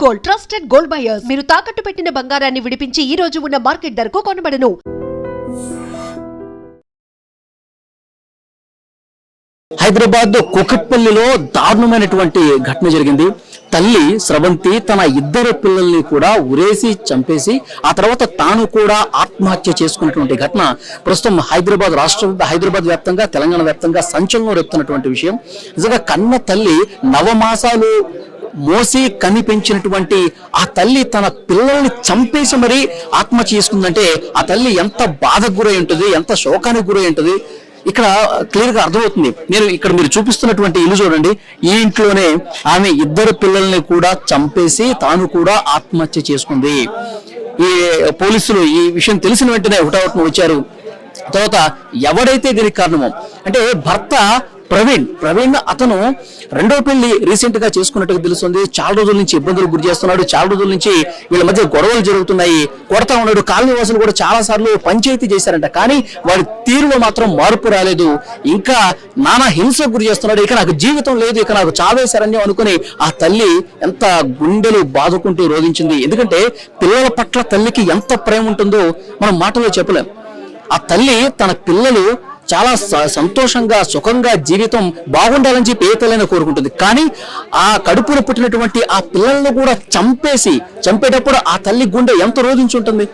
Gold, trusted gold buyers. మీరు తాకట్టు పెట్టిన బంగారాన్ని విడిపించి ఈ రోజు ఉన్న మార్కెట్ ధరకు కొనబడను. హైదరాబాద్ కూకట్పల్లిలో దారుణమైనటువంటి ఘటన జరిగింది. తల్లి స్రవంతి తన ఇద్దరు పిల్లల్ని కూడా ఉరేసి చంపేసి ఆ తర్వాత తాను కూడా ఆత్మహత్య చేసుకున్నటువంటి ఘటన ప్రస్తుతం హైదరాబాద్ వ్యాప్తంగా, తెలంగాణ వ్యాప్తంగా సంచలనం రేపుతున్నటువంటి విషయం. నిజంగా కన్న తల్లి నవమాసాలు మోసి కని పెంచినటువంటి ఆ తల్లి తన పిల్లల్ని చంపేసి మరీ ఆత్మహత్య చేసుకుందంటే ఆ తల్లి ఎంత బాధకు గురై ఉంటుంది, ఎంత శోకానికి గురై ఉంటుంది ఇక్కడ క్లియర్ గా అర్థమవుతుంది. మీరు చూపిస్తున్నటువంటి ఇల్లు చూడండి. ఈ ఇంట్లోనే ఆమె ఇద్దరు పిల్లల్ని కూడా చంపేసి తాను కూడా ఆత్మహత్య చేసుకుంది. ఈ పోలీసులు ఈ విషయం తెలిసిన వెంటనే హుటాహుటిన వచ్చారు. తర్వాత ఎవడైతే దీనికి కారణమో అంటే భర్త ప్రవీణ్ అతను రెండో పెళ్లి రీసెంట్ గా చేసుకున్నట్టుగా తెలుస్తుంది. చాలా రోజుల నుంచి ఇబ్బందులు గురి చేస్తున్నాడు. చాలా రోజుల నుంచి వీళ్ళ మధ్య గొడవలు జరుగుతున్నాయి, కొడతా ఉన్నాడు. కాలనీ వాసులు కూడా చాలా సార్లు పంచాయతీ చేశారంట, కానీ వాడి తీరులో మాత్రం మార్పు రాలేదు. ఇంకా నానా హింసకు గురి చేస్తున్నాడు. ఇక నాకు జీవితం లేదు, ఇక నాకు చావేశారని అనుకుని ఆ తల్లి ఎంత గుండెలు బాదుకుంటూ రోధించింది. ఎందుకంటే పిల్లల పట్ల తల్లికి ఎంత ప్రేమ ఉంటుందో మనం మాటలో చెప్పలేం. ఆ తల్లి తన పిల్లలు చాలా సంతోషంగా సుఖంగా జీవితం బాగుండాలని చెప్పి ఏ తల్లైనా కోరుకుంటుంది. కానీ ఆ కడుపున పుట్టినటువంటి ఆ పిల్లలను కూడా చంపేటప్పుడు ఆ తల్లి గుండె ఎంత రోధించుంటుంది.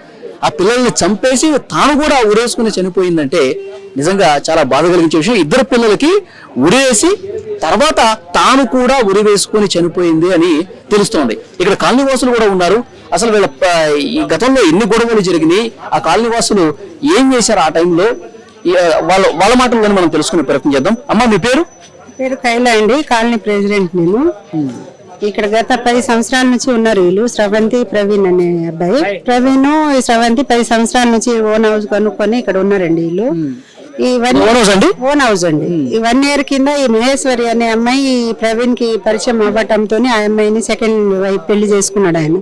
ఆ పిల్లల్ని చంపేసి తాను కూడా ఉరేసుకుని చనిపోయిందంటే నిజంగా చాలా బాధ కలిగించే విషయం. ఇద్దరు పిల్లలకి ఉరేసి తర్వాత తాను కూడా ఉరి వేసుకుని చనిపోయింది అని తెలుస్తోంది. ఇక్కడ కాలనీవాసులు కూడా ఉన్నారు. అసలు వీళ్ళ ఈ గతంలో ఎన్ని గొడవలు జరిగినాయి, ఆ కాలనీవాసులు ఏం చేశారు ఆ టైంలో, వాళ్ళ మాటల్లోనే మనం తెలుసుకునే ప్రయత్నం చేద్దాం. అమ్మ, మీ పేరు? కైలా అండి, కాలనీ ప్రెసిడెంట్. నేను ఇక్కడ గత 10 సంవత్సరాల నుంచి ఉన్నారు వీళ్ళు, స్రవంతి ప్రవీణ్ అనే అబ్బాయి. ప్రవీణ్ స్రవంతి 10 సంవత్సరాల నుంచి ఓన్ హౌస్ కొనుక్కొని ఇక్కడ ఉన్నారండి వీళ్ళు. ఓన్ హౌస్ అండి. ఈ 1 year కింద ఈ మహేశ్వరి అనే అమ్మాయి ప్రవీణ్ కి పరిచయం అవ్వటంతో ఆ అమ్మాయిని సెకండ్ వైఫ్ పెళ్లి చేసుకున్నాడు ఆయన.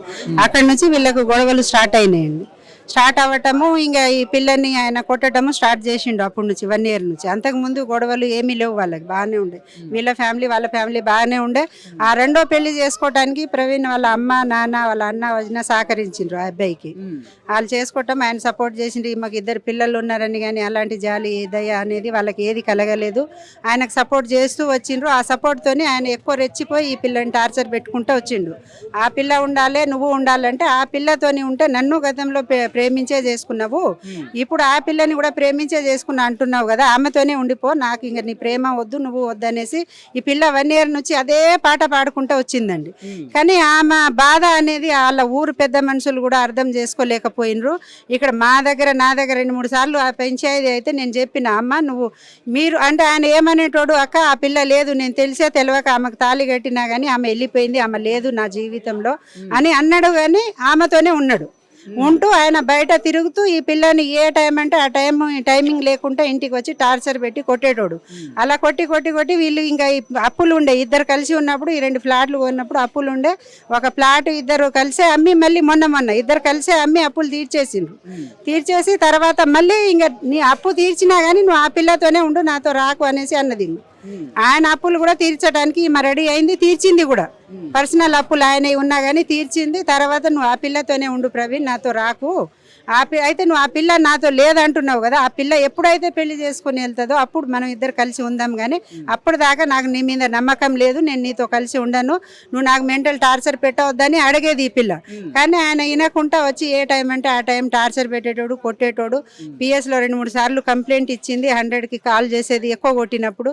అక్కడ నుంచి వీళ్ళకు గొడవలు స్టార్ట్ అయినాయండి. స్టార్ట్ అవ్వటము ఇంకా ఈ పిల్లని ఆయన కొట్టడము స్టార్ట్ చేసిండు అప్పటి నుంచి 1 year నుంచి. అంతకుముందు గొడవలు ఏమీ లేవు, వాళ్ళకి బాగానే ఉండే. వాళ్ళ ఫ్యామిలీ బాగానే ఉండే. ఆ రెండో పెళ్లి చేసుకోవటానికి ప్రవీణ్ వాళ్ళ అమ్మ నాన్న వాళ్ళ అన్న వదిన సహకరించిండ్రు ఆ అబ్బాయికి. వాళ్ళు చేసుకోవటం ఆయన సపోర్ట్ చేసిండ్రు. మాకు 2 పిల్లలు ఉన్నారని కానీ అలాంటి జాలి దయ అనేది వాళ్ళకి ఏది కలగలేదు. ఆయనకు సపోర్ట్ చేస్తూ వచ్చిండ్రు. ఆ సపోర్ట్ తోని ఆయన ఎక్కువ రెచ్చిపోయి ఈ పిల్లని టార్చర్ పెట్టుకుంటూ వచ్చిండు. ఆ పిల్ల ఉండాలి, నువ్వు ఉండాలంటే ఆ పిల్లతోని ఉంటే నన్ను గతంలో ప్రేమించే చేసుకున్నావు, ఇప్పుడు ఆ పిల్లని కూడా ప్రేమించే చేసుకున్నా అంటున్నావు కదా, ఆమెతోనే ఉండిపో, నాకు ఇంక నీ ప్రేమ వద్దు, నువ్వు వద్దనేసి ఈ పిల్ల 1 year నుంచి అదే పాట పాడుకుంటూ వచ్చిందండి. కానీ ఆమె బాధ అనేది వాళ్ళ ఊరు పెద్ద మనుషులు కూడా అర్థం చేసుకోలేకపోయినరు. ఇక్కడ నా దగ్గర 2-3 సార్లు ఆ పంచాయతీ అయితే నేను చెప్పిన, అమ్మ మీరు అంటే ఆయన ఏమనేటోడు, అక్క ఆ పిల్ల లేదు, నేను తెలియక ఆమెకు తాళి కట్టినా కానీ ఆమె వెళ్ళిపోయింది, ఆమె లేదు నా జీవితంలో అని అన్నాడు. కానీ ఆమెతోనే ఉన్నాడు. ఉంటూ ఆయన బయట తిరుగుతూ ఈ పిల్లని ఏ టైం అంటే ఆ టైమింగ్ లేకుండా ఇంటికి వచ్చి టార్చర్ పెట్టి కొట్టేటోడు. అలా కొట్టి వీళ్ళు ఇంకా అప్పులు ఉండే, ఇద్దరు కలిసి ఉన్నప్పుడు ఈ 2 ఫ్లాట్లు కొన్నప్పుడు అప్పులు ఉండే. ఒక ఫ్లాట్ ఇద్దరు కలిసే అమ్మి మళ్ళీ మొన్న ఇద్దరు కలిసే అమ్మి అప్పులు తీర్చేసి తర్వాత మళ్ళీ ఇంకా నీ అప్పు తీర్చినా కానీ నువ్వు ఆ పిల్లతోనే ఉండు, నాతో రాకు అనేసి అన్నది. ఆయన అప్పులు కూడా తీర్చడానికి ఈమె రెడీ అయింది, తీర్చింది కూడా. పర్సనల్ అప్పులు ఆయన ఉన్నా కానీ తీర్చింది. తర్వాత నువ్వు ఆ పిల్లతోనే ఉండు ప్రవీణ్, నాతో రాకు. అయితే నువ్వు ఆ పిల్ల నాతో లేదంటున్నావు కదా, ఆ పిల్ల ఎప్పుడైతే పెళ్లి చేసుకుని వెళ్తుందో అప్పుడు మనం ఇద్దరు కలిసి ఉందాం, కానీ అప్పటిదాకా నాకు నీ మీద నమ్మకం లేదు, నేను నీతో కలిసి ఉండను, నువ్వు నాకు మెంటల్ టార్చర్ పెట్టవద్దని అడిగేది ఈ పిల్ల. కానీ ఆయన వినకుండా వచ్చి ఏ టైం అంటే ఆ టైం టార్చర్ పెట్టేటోడు, కొట్టేటోడు. పిఎస్లో 2-3 సార్లు కంప్లైంట్ ఇచ్చింది, 100కి కాల్ చేసేది ఎక్కువ కొట్టినప్పుడు.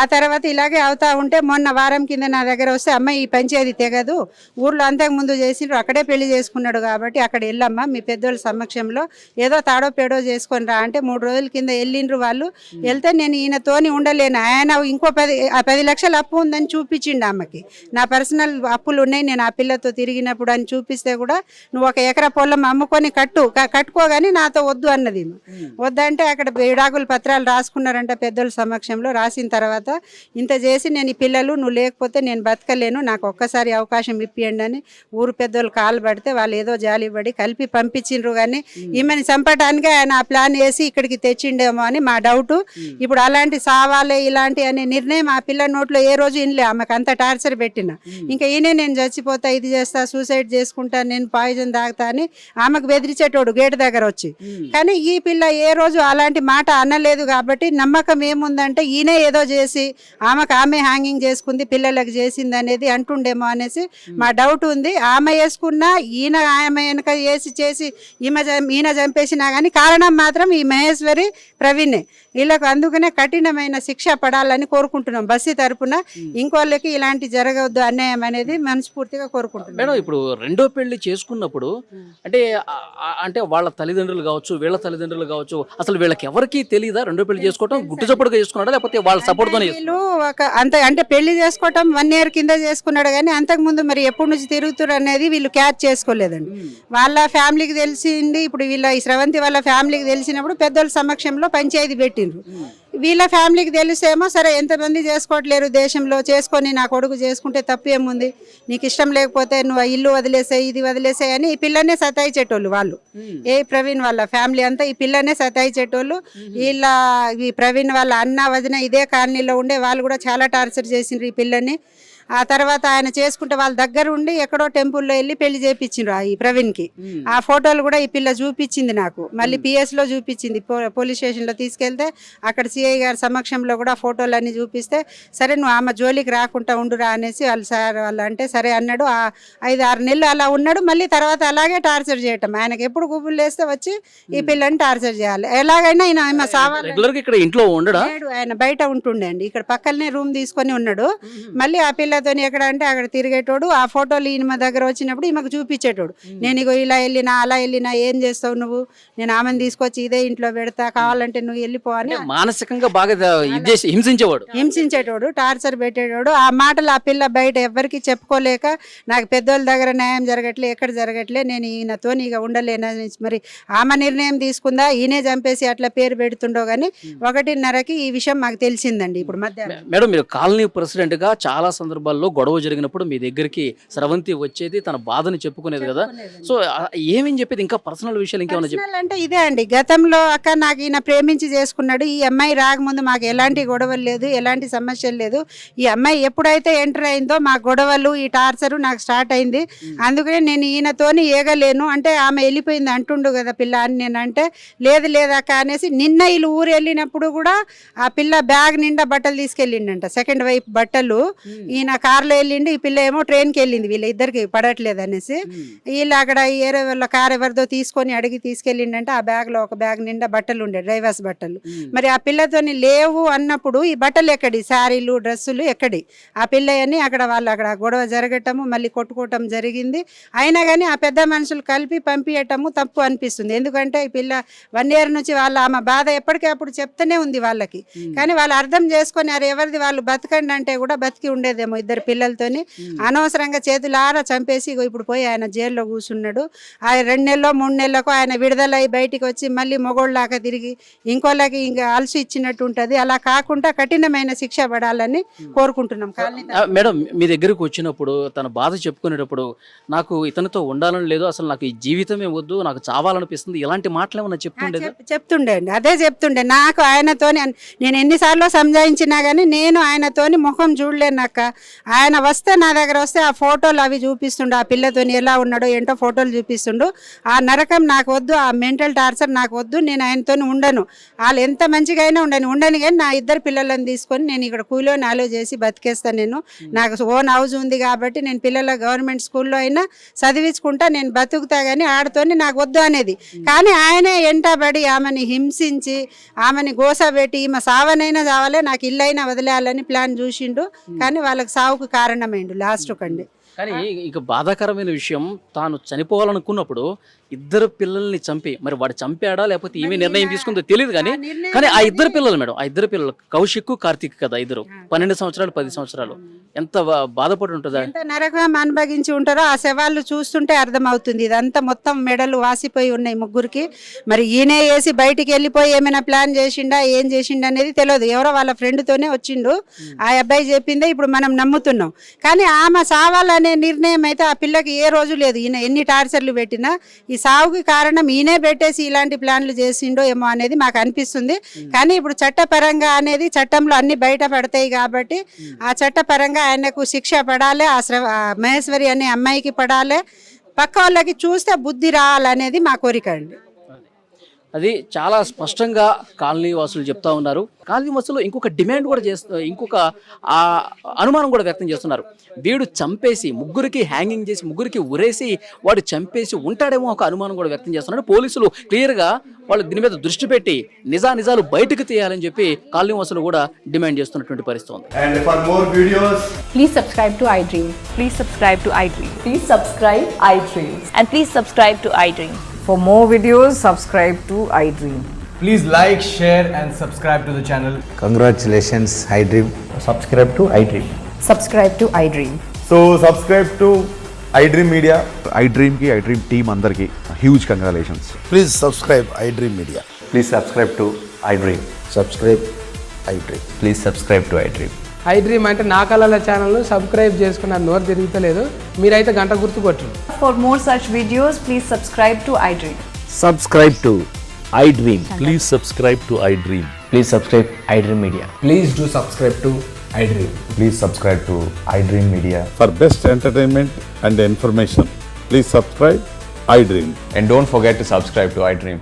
ఆ తర్వాత ఇలాగే అవుతా ఉంటే మొన్న వారం కింద నా దగ్గర వస్తే, అమ్మ ఈ పంచాయతీ తెగదు, ఊర్లో అంతకుముందు చేసిండ్రు, అక్కడే పెళ్లి చేసుకున్నాడు కాబట్టి అక్కడ వెళ్ళమ్మా, మీ పెద్దోళ్ళ సమక్షంలో ఏదో తాడో పేడో చేసుకొని రా అంటే 3 రోజుల కింద వెళ్ళిండ్రు వాళ్ళు. వెళ్తే నేను ఈయనతోని ఉండలేను, ఆయన ఇంకో 10 లక్షల అప్పు ఉందని చూపించిండు ఆమెకి, నా పర్సనల్ అప్పులు ఉన్నాయి, నేను ఆ పిల్లతో తిరిగినప్పుడు అని చూపిస్తే కూడా నువ్వు 1 ఎకరా పొలం అమ్ముకొని కట్టుకోగాని నాతో వద్దు అన్నది. వద్దంటే అక్కడ విడాకుల పత్రాలు రాసుకున్నారంట పెద్దోళ్ళ సమక్షంలో. రాసిన తర్వాత ఇంత చేసి నేను ఈ పిల్లలు నువ్వు లేకపోతే నేను బతకలేను, నాకు ఒక్కసారి అవకాశం ఇప్పియండి అని ఊరు పెద్దోళ్ళు కాలు పడితే వాళ్ళు ఏదో జాలి పడి కలిపి పంపించిండ్రు. కానీ ఈమెని చంపడానికి ఆయన ఆ ప్లాన్ వేసి ఇక్కడికి తెచ్చిండేమో అని మా డౌట్. ఇప్పుడు అలాంటి సావాలే ఇలాంటి అనే నిర్ణయం ఆ పిల్ల నోట్లో ఏ రోజు ఇన్లే. ఆమెకు అంత టార్చర్ పెట్టిన ఇంకా ఈయనే నేను చచ్చిపోతా, ఇది చేస్తా, సూసైడ్ చేసుకుంటా, నేను పాయిజన్ తాగుతా అని ఆమెకు బెదిరించేటోడు గేట్ దగ్గర వచ్చి. కానీ ఈ పిల్ల ఏ రోజు అలాంటి మాట అనలేదు కాబట్టి నమ్మకం ఏముందంటే ఈయన ఏదో చేసి ఆమె హ్యాంగింగ్ చేసుకుంది, పిల్లలకు చేసింది అనేది అంటుండేమో అనేసి మా డౌట్ ఉంది. ఆమె వేసుకున్నా ఆమె వెనక చేసి ఈయన చంపేసినా కానీ కారణం మాత్రం ఈ మహేశ్వరి ప్రవీణే. వీళ్ళకు అందుకనే కఠినమైన శిక్ష పడాలని కోరుకుంటున్నాం బస్సు తరపున. ఇంకోళ్ళకి ఇలాంటి జరగవద్దు అన్యాయం అనేది మనస్ఫూర్తిగా కోరుకుంటున్నాం. మేడం ఇప్పుడు రెండో పెళ్లి చేసుకున్నప్పుడు అంటే వాళ్ళ తల్లిదండ్రులు కావచ్చు, వీళ్ళ తల్లిదండ్రులు కావచ్చు, అసలు వీళ్ళకి ఎవరికి తెలియదా రెండో పెళ్లి చేసుకోవటం? గుట్టుచప్పుడుగా చేసుకున్నాడా లేకపోతే వాళ్ళ సపోర్ట్ తోనే? వీళ్ళు అంటే పెళ్లి చేసుకోవటం 1 year కింద చేసుకున్నాడు కానీ అంతకుముందు మరి ఎప్పటి నుంచి తిరుగుతారు అనేది వీళ్ళు క్యాచ్ చేసుకోలేదండి. వాళ్ళ ఫ్యామిలీకి తెలిసింది. ఇప్పుడు ఈ స్రవంతి వాళ్ళ ఫ్యామిలీకి తెలిసినప్పుడు పెద్దోళ్ళ సమక్షంలో పంచాయతీ పెట్టిండ్రు. వీళ్ళ ఫ్యామిలీకి తెలిసేమో సరే ఎంతమంది చేసుకోవట్లేరు దేశంలో, చేసుకొని నా కొడుకు చేసుకుంటే తప్పు ఏముంది, నీకు ఇష్టం లేకపోతే నువ్వు ఆ ఇల్లు వదిలేసాయి, ఇది వదిలేసాయి అని ఈ పిల్లనే సతాయించేటోళ్ళు వాళ్ళు. ప్రవీణ్ వాళ్ళ ఫ్యామిలీ అంతా ఈ పిల్లనే సతాయించేటోళ్ళు. ఈ ప్రవీణ్ వాళ్ళ అన్న వదిన ఇదే కాలనీలో ఉండే వాళ్ళు కూడా చాలా టార్చర్ చేసిండ్రు ఈ పిల్లని. ఆ తర్వాత ఆయన చేసుకుంటే వాళ్ళ దగ్గర ఉండి ఎక్కడో టెంపుల్లో వెళ్ళి పెళ్లి చేయించిండ్రు ఈ ప్రవీణ్కి. ఆ ఫోటోలు కూడా ఈ పిల్ల చూపించింది నాకు, మళ్ళీ పిఎస్లో చూపించింది. పోలీస్ స్టేషన్లో తీసుకెళ్తే అక్కడ సిఐ గారి సమక్షంలో కూడా ఫోటోలు అన్నీ చూపిస్తే సరే నువ్వు ఆమె జోలికి రాకుండా ఉండురా అనేసి వాళ్ళు అంటే సరే అన్నాడు. 5-6 నెలలు అలా ఉన్నాడు. మళ్ళీ తర్వాత అలాగే టార్చర్ చేయటం. ఆయనకి ఎప్పుడు గుబులు వేస్తే వచ్చి ఈ పిల్లని టార్చర్ చేయాలి. ఎలాగైనా ఆయన సావాలి. ఇక్కడ ఇంట్లో ఉండడా? ఆయన బయట ఉంటుండే అండి, ఇక్కడ పక్కనే రూమ్ తీసుకొని ఉన్నాడు. మళ్ళీ ఆ పిల్ల ఎక్కడ అంటే అక్కడ తిరిగేటోడు. ఆ ఫోటోలు ఈమె దగ్గర వచ్చినప్పుడు ఈమెకు చూపించేటోడు. నేను ఇగో ఇలా వెళ్ళినా అలా వెళ్ళినా, ఏం చేస్తావు నువ్వు, నేను ఆమెను తీసుకొచ్చి ఇదే ఇంట్లో పెడతా, కావాలంటే నువ్వు వెళ్ళిపోవని మానసికంగా బాగా హింసించేటోడు, టార్చర్ పెట్టేటోడు. ఆ మాటలు ఆ పిల్ల బయట ఎవరికి చెప్పుకోలేక నాకు పెద్దోళ్ళ దగ్గర న్యాయం జరగట్లే, ఎక్కడ జరగట్లే, నేను ఈయనతో ఇక ఉండలేనని మరి ఆమె నిర్ణయం తీసుకుందా, ఈయనే చంపేసి అట్లా పేరు పెడుతుండో కానీ 1:30కి ఈ విషయం మాకు తెలిసిందండి. ఇప్పుడు మధ్యాహ్నం. మేడం మీరు కాలనీ ప్రెసిడెంట్ గా చాలా సందర్భాల్లో గొడవ జరిగినప్పుడు మీ దగ్గరికి స్రవంతి వచ్చేది, తన బాధని చెప్పుకునేది కదా. సో ఏమని చెప్పేది? ఇంకా పర్సనల్ విషయాలు ఇంకేమైనా చెప్పి అంటే ఇదే అండి, గతంలో అక్క నాకు ఈయన ప్రేమించి చేసుకున్నాడు, ఈ అమ్మాయి రాకముందు మాకు ఎలాంటి గొడవలు లేదు, ఎలాంటి సమస్యలు లేదు. ఈ అమ్మాయి ఎప్పుడైతే ఎంటర్ అయిందో మా గొడవలు, ఈ టార్చరు నాకు స్టార్ట్ అయింది. అందుకనే నేను ఈయనతోని ఏగలేను అంటే ఆమె వెళ్ళిపోయింది అంటుండు కదా పిల్ల అని నేను అంటే లేదు అక్క అనేసి. నిన్న వీళ్ళు ఊరు వెళ్ళినప్పుడు కూడా ఆ పిల్ల బ్యాగ్ నిండా బట్టలు తీసుకెళ్ళిండంట, సెకండ్ వైపు బట్టలు. ఈయన కార్లో వెళ్ళిండి, ఈ పిల్ల ఏమో ట్రైన్కి వెళ్ళింది. వీళ్ళ ఇద్దరికి పడట్లేదు అనేసి వీళ్ళు అక్కడ ఏరే వాళ్ళ కార్ ఎవరిదో తీసుకొని అడిగి తీసుకెళ్ళిండంటే ఆ బ్యాగ్లో ఒక బ్యాగ్ నిండా బట్టలు ఉండే, డ్రైవర్స్ బట్టలు. మరి ఆ పిల్లతోని లేవు అన్నప్పుడు ఈ బట్టలు ఎక్కడి, శారీలు డ్రెస్సులు ఎక్కడి? ఆ పిల్ల అని అక్కడ గొడవ జరగటము, మళ్ళీ కొట్టుకోవటం జరిగింది. అయినా కానీ ఆ పెద్ద మనుషులు కలిపి పంపించటము తప్పు అనిపిస్తుంది. ఎందుకంటే ఈ పిల్ల 1 year నుంచి ఆమె బాధ ఎప్పటికప్పుడు చెప్తూనే ఉంది వాళ్ళకి. కానీ వాళ్ళు అర్థం చేసుకొని అరే ఎవరిది వాళ్ళు బతకండి అంటే కూడా బతికి ఉండేదేమో. 2 పిల్లలతోని అనవసరంగా చేతులారా చంపేసి ఇప్పుడు పోయి ఆయన జైల్లో కూర్చున్నాడు. ఆ 2 నెలలో 3 నెలలకు ఆయన విడుదలై బయటికి వచ్చి మళ్ళీ మొగోళ్ళలాగా తిరిగి ఇంకోళ్ళకి ఇంకా అలసి ఇచ్చినట్టు ఉంటుంది. అలా కాకుండా కఠినమైన శిక్ష పడాలని కోరుకుంటున్నాం. మేడం మీ దగ్గరకు వచ్చినప్పుడు తన బాధ చెప్పుకునేటప్పుడు నాకు ఇతనితో ఉండాలని లేదు, అసలు నాకు ఈ జీవితమే వద్దు, నాకు చావాలనిపిస్తుంది, ఇలాంటి మాటలు ఏమన్నా చెప్తుండే అండి. అదే చెప్తుండే. నాకు ఆయనతోని నేను ఎన్నిసార్లు సంజాయించినా కానీ నేను ఆయనతోని ముఖం చూడలేనాక. ఆయన వస్తే నా దగ్గర వస్తే ఆ ఫోటోలు అవి చూపిస్తుండు, ఆ పిల్లతోని ఎలా ఉన్నాడో ఏంటో ఫోటోలు చూపిస్తుండు. ఆ నరకం నాకు వద్దు, ఆ మెంటల్ టార్చర్ నాకు వద్దు, నేను ఆయనతోని ఉండను. వాళ్ళు ఎంత మంచిగా అయినా ఉండని కానీ నా 2 పిల్లలను తీసుకొని నేను ఇక్కడ కూలోని ఆలో చేసి బతికేస్తాను. నేను నాకు ఓన్ హౌస్ ఉంది కాబట్టి నేను పిల్లల గవర్నమెంట్ స్కూల్లో అయినా చదివించుకుంటా, నేను బతుకుతా కానీ ఆడతోని నాకు వద్దు అనేది. కానీ ఆయనే ఎంటబడి ఆమెని హింసించి ఆమెని గోసబెట్టి ఈమె సావనైనా చావాలే, నాకు ఇల్లైనా వదిలేయాలని ప్లాన్ చూసిండు. కానీ వాళ్ళకి సావుకు కారణమైండు లాస్ట్ కండి. కానీ ఇక బాధాకరమైన విషయం, తాను చనిపోవాలనుకున్నప్పుడు 2 పిల్లల్ని చంపి, మరి వాడు చంపాడా లేకపోతే ఈమె నిర్ణయం తీసుకుందో తెలియదు కానీ ఆ 2 పిల్లలు మేడం, ఆ 2 పిల్లలు కౌశిక్ కార్తిక్ కదా, 2 12 సంవత్సరాలు 10 సంవత్సరాలు, ఎంత బాధపడి ఉంటుందా, ఎంత నరకం అనుభవించి ఉంటారో ఆ శవాళ్ళు చూస్తుంటే అర్థమవుతుంది. ఇదంతా మొత్తం మెడలు వాసిపోయి ఉన్నాయి ముగ్గురికి. మరి ఈయనే వేసి బయటికి వెళ్ళిపోయి ఏమైనా ప్లాన్ చేసిండా ఏం చేసిండా అనేది తెలియదు. ఎవరో వాళ్ళ ఫ్రెండ్తోనే వచ్చిండు, ఆ అబ్బాయి చెప్పిందే ఇప్పుడు మనం నమ్ముతున్నాం. కానీ ఆమె సావాలని అనే నిర్ణయం అయితే ఆ పిల్లకి ఏ రోజు లేదు. ఈయన ఎన్ని టార్చర్లు పెట్టినా ఈ సావుకి కారణం ఈయనే పెట్టేసి ఇలాంటి ప్లాన్లు చేసిండో ఏమో అనేది మాకు అనిపిస్తుంది. కానీ ఇప్పుడు చట్టపరంగా అనేది చట్టంలో అన్ని బయట పడతాయి కాబట్టి ఆ చట్టపరంగా ఆయనకు శిక్ష పడాలి. ఆ మహేశ్వరి అనే అమ్మాయికి పడాలి. పక్క వాళ్ళకి చూస్తే బుద్ధి రావాలనేది మా కోరిక అండి. అది చాలా స్పష్టంగా కాలనీ వాసులు చెప్తా ఉన్నారు. కాలనీ వాసులు ఇంకొక డిమాండ్ కూడా ఇంకొక అనుమానం కూడా వ్యక్తం చేస్తున్నారు. వీడు చంపేసి ముగ్గురికి హ్యాంగింగ్ చేసి ముగ్గురికి ఉరేసి వాడు చంపేసి ఉంటాడేమో ఒక అనుమానం కూడా వ్యక్తం చేస్తున్నారు. పోలీసులు క్లియర్గా వాళ్ళు దీని మీద దృష్టి పెట్టి నిజాలు బయటకు తీయాలని చెప్పి కాలనీ వాసులు కూడా డిమాండ్ చేస్తున్నటువంటి పరిస్థితి ఉంది. And for more videos, Please subscribe to iDream. Please subscribe to iDream. Please subscribe iDream. And please subscribe to iDream. For more videos, subscribe to iDream. please like, share and subscribe to the channel. Congratulations, iDream. Subscribe to iDream. Subscribe to iDream. So subscribe to iDream Media. iDream team andarki huge congratulations. Please subscribe iDream Media. Please subscribe to iDream. Subscribe iDream. Please subscribe to iDream. iDream అంటే నా కళల ఛానల్ను subscribe చేసుకున్న నోరు తిరుగుతలేదు. మీరైతే గంట గుర్తు కొట్టండి. For more such videos, please subscribe to iDream. Subscribe to iDream. Please subscribe to iDream. Please subscribe iDream Media. Please do subscribe to iDream. Please subscribe to iDream Media. For best entertainment and information, please subscribe iDream. And don't forget to subscribe to iDream.